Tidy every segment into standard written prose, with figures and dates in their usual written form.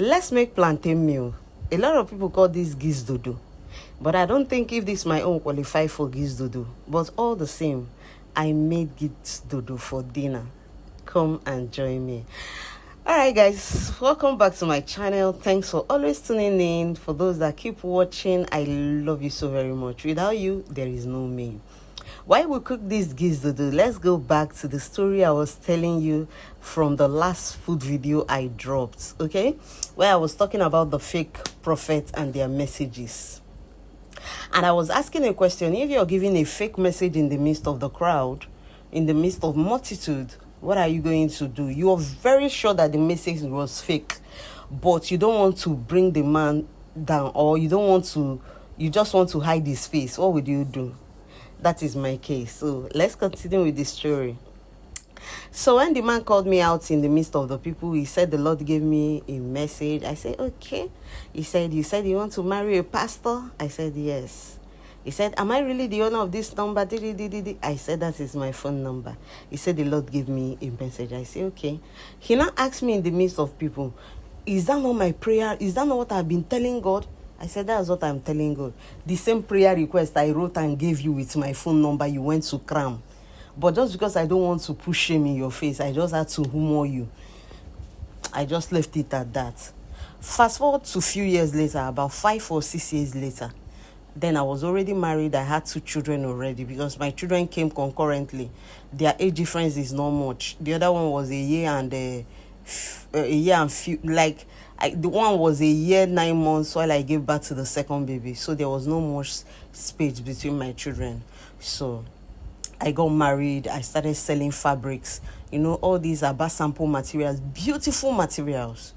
Let's make plantain meal. A lot of people call this Gizdodo, but I don't think if this my own qualify for Gizdodo. But all the same, I made Gizdodo for dinner. Come and join me. Alright guys, welcome back to my channel. Thanks for always tuning in. For those that keep watching, I love you so very much. Without you, there is no me. While we cook this Gizdodo, let's go back to the story I was telling you from the last food video I dropped, okay? Where I was talking about the fake prophets and their messages. And I was asking a question: if you're giving a fake message in the midst of the crowd, in the midst of multitude, what are you going to do? You are very sure that the message was fake, but you don't want to bring the man down, or you just want to hide his face. What would you do? That is my case. So let's continue with the story. So when the man called me out in the midst of the people, he said the Lord gave me a message. I said, okay. He said, you said you want to marry a pastor? I said, yes. He said, am I really the owner of this number? I said, that is my phone number. He said, the Lord gave me a message. I said, okay. He now asked me in the midst of people, is that not my prayer? Is that not what I've been telling God? I said, that's what I'm telling God. The same prayer request I wrote and gave you with my phone number, you went to cram. But just because I don't want to push shame in your face, I just had to humor you. I just left it at that. Fast forward to a few years later, about 5 or 6 years later, then I was already married. I had 2 children already because my children came concurrently. Their age difference is not much. The other one was a year and the one was a year 9 months while I gave birth to the second baby. So there was no much space between my children. So I got married. I started selling fabrics. You know, all these are sample materials, beautiful materials.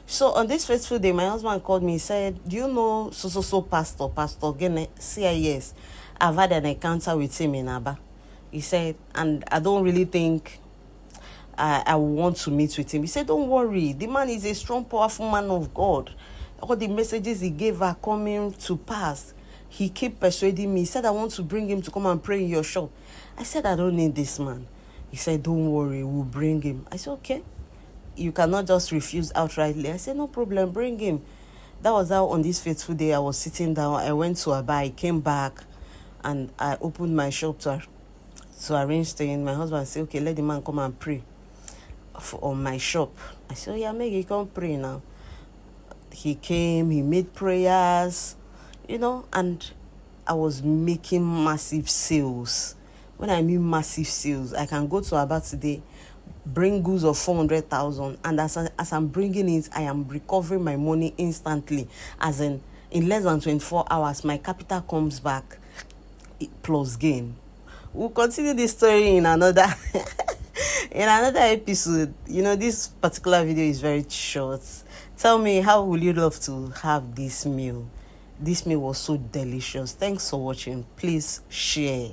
So on this fateful day, my husband called me. He said, do you know so Pastor Gene? Say yes. I've had an encounter with him in Aba. He said, and I don't really think I want to meet with him. He said, don't worry. The man is a strong, powerful man of God. All the messages he gave are coming to pass. He kept persuading me. He said, I want to bring him to come and pray in your shop. I said, I don't need this man. He said, don't worry, we'll bring him. I said, okay. You cannot just refuse outrightly. I said, no problem, bring him. That was how on this fateful day I was sitting down. I went to Aba. I came back and I opened my shop to arrange things. My husband said, okay, let the man come and pray on my shop. I said, oh yeah, make he come pray now. He came, he made prayers, you know, and I was making massive sales. When I mean massive sales, I can go to Aba today, bring goods of 400,000, and as I'm bringing it, I am recovering my money instantly. As in less than 24 hours, my capital comes back plus gain. We'll continue this story in another episode. You know, this particular video is very short. Tell me, how would you love to have this meal? This meal was so delicious. Thanks for watching. Please share.